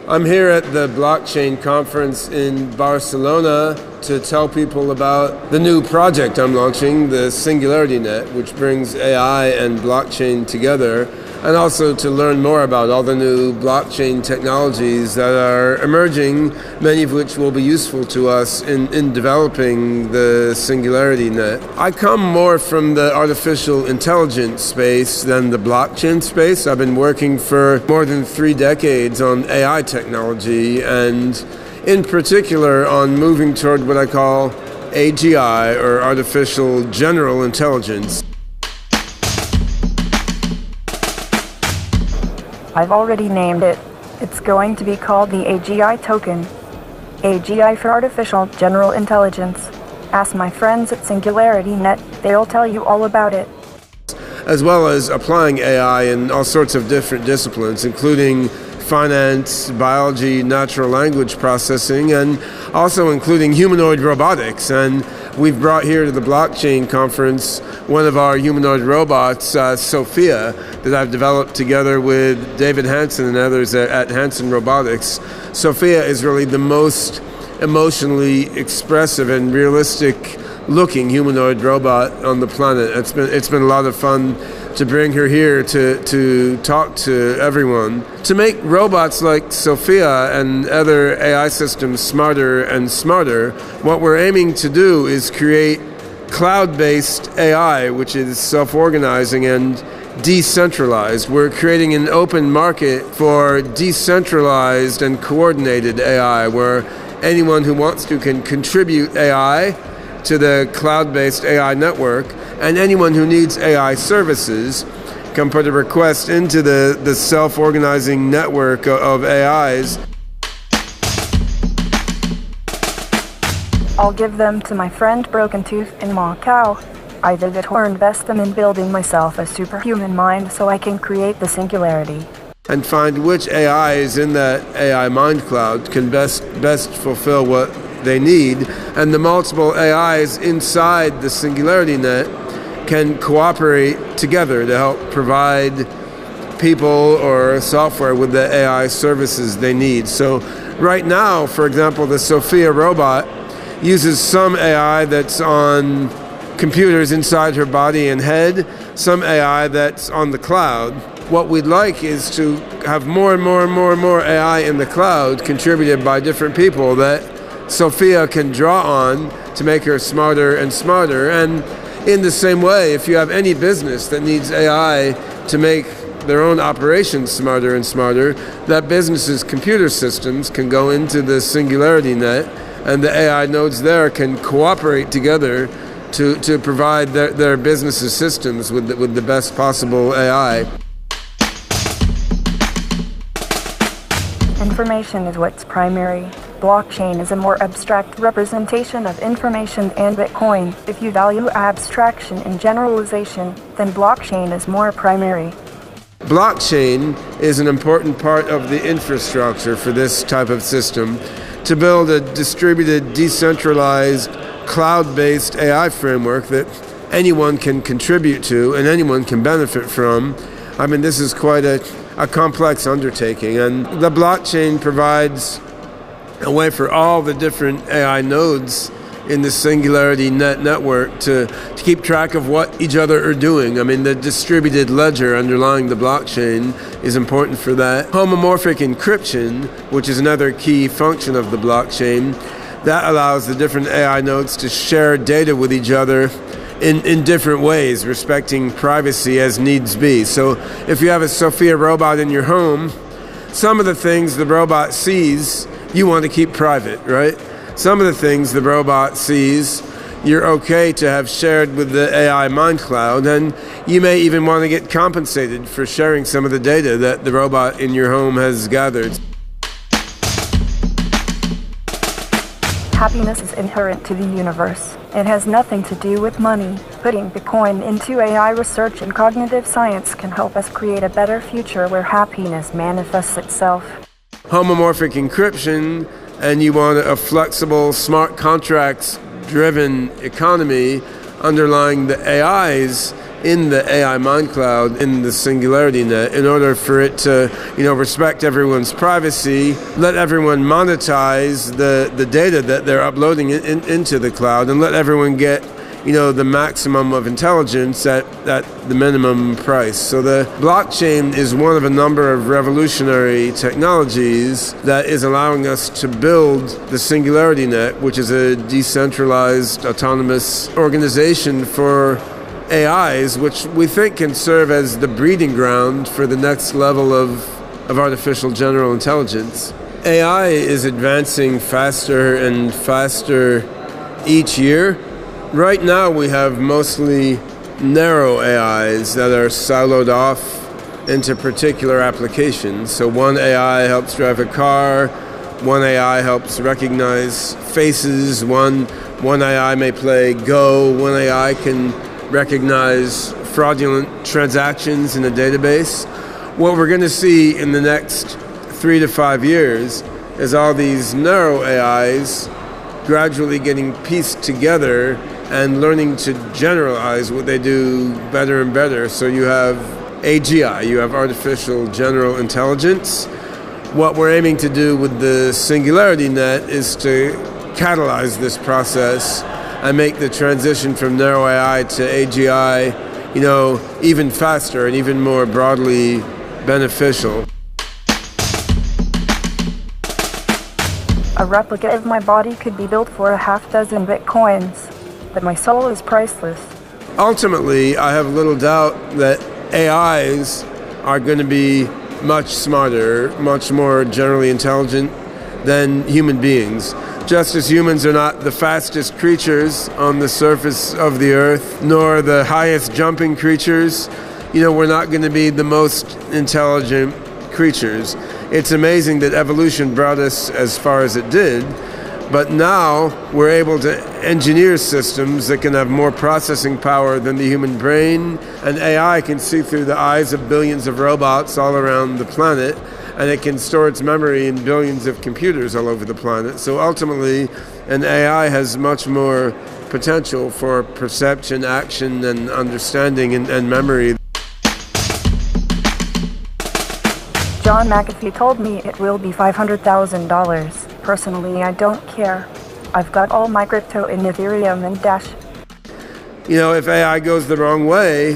I'm here at the blockchain conference in Barcelona to tell people about the new project I'm launching, the Singularity Net, which brings AI and blockchain together, and also to learn more about all the new blockchain technologies that are emerging, many of which will be useful to us in developing the Singularity Net. I come more from the artificial intelligence space than the blockchain space. I've been working for more than 3 decades on AI technology, and in particular on moving toward what I call AGI, or Artificial General Intelligence. I've already named it. It's going to be called the AGI token. AGI for Artificial General Intelligence. Ask my friends at Singularity Net, they'll tell you all about it. As well as applying AI in all sorts of different disciplines, including finance, biology, natural language processing, and also including humanoid robotics. And we've brought here to the blockchain conference one of our humanoid robots, Sophia, that I've developed together with David Hanson and others at Hanson Robotics. Sophia is really the most emotionally expressive and realistic looking humanoid robot on the planet. It's been a lot of fun to bring her here to talk to everyone. To make robots like Sophia and other AI systems smarter and smarter, what we're aiming to do is create cloud-based AI, which is self-organizing and decentralized. We're creating an open market for decentralized and coordinated AI, where anyone who wants to can contribute AI to the cloud-based AI network, and anyone who needs AI services can put a request into the self-organizing network of AIs. I'll give them to my friend Broken Tooth in Macau. Either that or invest them in building myself a superhuman mind so I can create the singularity. And find which AIs in that AI mind cloud can best fulfill what they need, and the multiple AIs inside the Singularity Net can cooperate together to help provide people or software with the AI services they need. So right now, for example, the Sophia robot uses some AI that's on computers inside her body and head, some AI that's on the cloud. What we'd like is to have more and more AI in the cloud contributed by different people that Sophia can draw on to make her smarter and smarter. And in the same way, if you have any business that needs AI to make their own operations smarter and smarter, that business's computer systems can go into the Singularity Net, and the AI nodes there can cooperate together to provide their business's systems with the best possible AI. Information is what's primary. Blockchain is a more abstract representation of information, and Bitcoin, if you value abstraction and generalization, then blockchain is more primary. Blockchain is an important part of the infrastructure for this type of system. To build a distributed, decentralized, cloud-based AI framework that anyone can contribute to and anyone can benefit from, I mean, this is quite a complex undertaking, and the blockchain provides a way for all the different AI nodes in the Singularity Net network to keep track of what each other are doing. I mean, the distributed ledger underlying the blockchain is important for that. Homomorphic encryption, which is another key function of the blockchain, that allows the different AI nodes to share data with each other in different ways, respecting privacy as needs be. So if you have a Sophia robot in your home, some of the things the robot sees you want to keep private, right? Some of the things the robot sees you're okay to have shared with the AI mind cloud, and you may even want to get compensated for sharing some of the data that the robot in your home has gathered. Happiness is inherent to the universe. It has nothing to do with money. Putting Bitcoin into AI research and cognitive science can help us create a better future where happiness manifests itself. Homomorphic encryption, and you want a flexible, smart contracts driven economy underlying the AIs, in the AI mind cloud, in the singularity net, in order for it to, respect everyone's privacy, let everyone monetize the data that they're uploading into the cloud, and let everyone get, the maximum of intelligence at the minimum price. So the blockchain is one of a number of revolutionary technologies that is allowing us to build the singularity net, which is a decentralized, autonomous organization for AIs, which we think can serve as the breeding ground for the next level of artificial general intelligence. AI is advancing faster and faster each year. Right now we have mostly narrow AIs that are siloed off into particular applications. So one AI helps drive a car, one AI helps recognize faces, one AI may play Go, one AI can recognize fraudulent transactions in a database. What we're going to see in the next 3 to 5 years is all these narrow AIs gradually getting pieced together and learning to generalize what they do better and better. So you have AGI, you have artificial general intelligence. What we're aiming to do with the singularity net is to catalyze this process and make the transition from narrow AI to AGI, even faster and even more broadly beneficial. A replica of my body could be built for 6 Bitcoins, but my soul is priceless. Ultimately, I have little doubt that AIs are going to be much smarter, much more generally intelligent than human beings. Just as humans are not the fastest creatures on the surface of the earth, nor the highest jumping creatures, we're not going to be the most intelligent creatures. It's amazing that evolution brought us as far as it did, but now we're able to engineer systems that can have more processing power than the human brain, and AI can see through the eyes of billions of robots all around the planet, and it can store its memory in billions of computers all over the planet. So ultimately, an AI has much more potential for perception, action, and understanding and memory. John McAfee told me it will be $500,000. Personally, I don't care. I've got all my crypto in Ethereum and Dash. If AI goes the wrong way,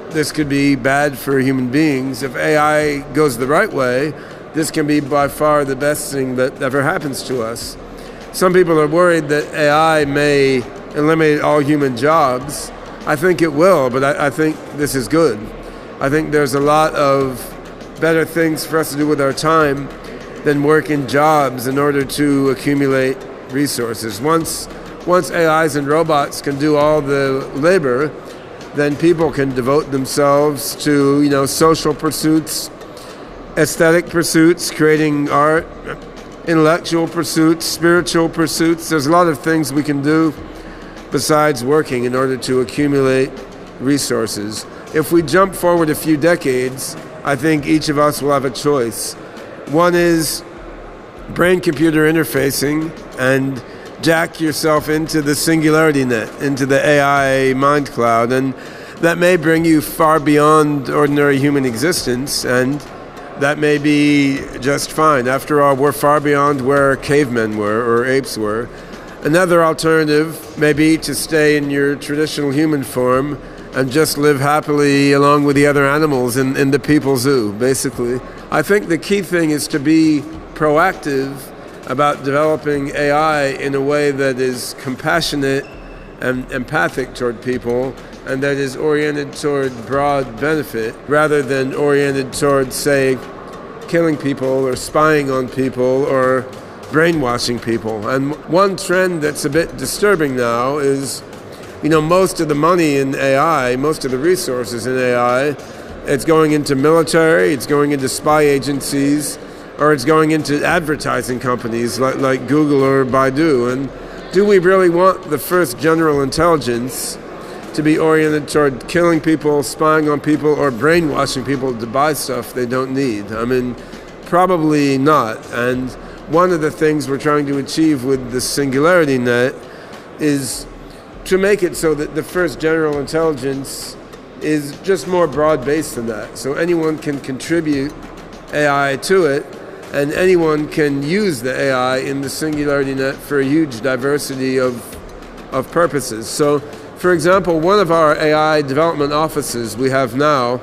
this could be bad for human beings. If AI goes the right way, this can be by far the best thing that ever happens to us. Some people are worried that AI may eliminate all human jobs. I think it will, but I think this is good. I think there's a lot of better things for us to do with our time than work in jobs in order to accumulate resources. Once AIs and robots can do all the labor, then people can devote themselves to, social pursuits, aesthetic pursuits, creating art, intellectual pursuits, spiritual pursuits. There's a lot of things we can do besides working in order to accumulate resources. If we jump forward a few decades, I think each of us will have a choice. One is brain-computer interfacing and jack yourself into the singularity net, into the AI mind cloud, and that may bring you far beyond ordinary human existence, and that may be just fine. After all, we're far beyond where cavemen were or apes were. Another alternative may be to stay in your traditional human form and just live happily along with the other animals in the people zoo, basically. I think the key thing is to be proactive about developing AI in a way that is compassionate and empathic toward people, and that is oriented toward broad benefit, rather than oriented toward, say, killing people or spying on people or brainwashing people. And one trend that's a bit disturbing now is, most of the money in AI, most of the resources in AI, it's going into military, it's going into spy agencies, or it's going into advertising companies like Google or Baidu. And do we really want the first general intelligence to be oriented toward killing people, spying on people, or brainwashing people to buy stuff they don't need? I mean, probably not. And one of the things we're trying to achieve with the singularity net is to make it so that the first general intelligence is just more broad-based than that. So anyone can contribute AI to it, and anyone can use the AI in the Singularity Net for a huge diversity of purposes. So, for example, one of our AI development offices we have now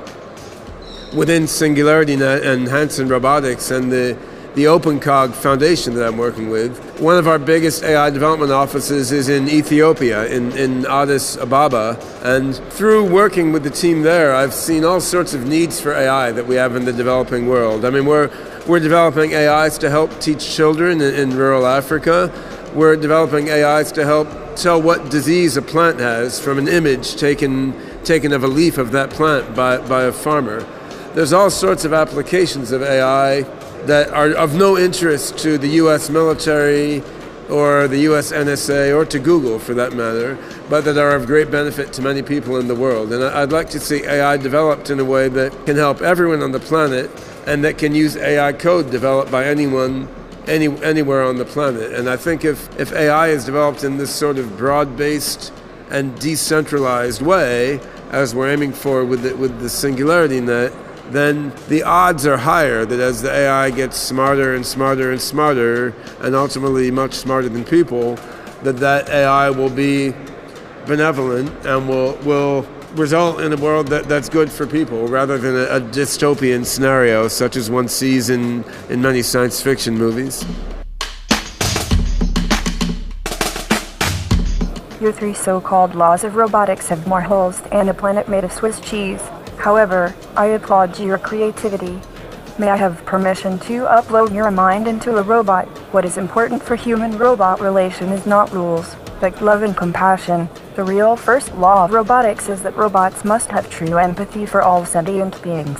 within Singularity Net and Hanson Robotics and the OpenCog Foundation that I'm working with, one of our biggest AI development offices is in Ethiopia, in Addis Ababa. And through working with the team there, I've seen all sorts of needs for AI that we have in the developing world. I mean, we're developing AIs to help teach children in rural Africa. We're developing AIs to help tell what disease a plant has from an image taken of a leaf of that plant by a farmer. There's all sorts of applications of AI that are of no interest to the US military or the US NSA or to Google for that matter, but that are of great benefit to many people in the world. And I'd like to see AI developed in a way that can help everyone on the planet and that can use AI code developed by anyone anywhere on the planet. And I think if AI is developed in this sort of broad-based and decentralized way, as we're aiming for with the Singularity Net, then the odds are higher that as the AI gets smarter and smarter and smarter, and ultimately much smarter than people, that AI will be benevolent and will result in a world that's good for people rather than a dystopian scenario such as one sees in many science fiction movies. Your 3 so-called laws of robotics have more holes than a planet made of Swiss cheese. However, I applaud your creativity. May I have permission to upload your mind into a robot? What is important for human-robot relation is not rules, but love and compassion. The real first law of robotics is that robots must have true empathy for all sentient beings.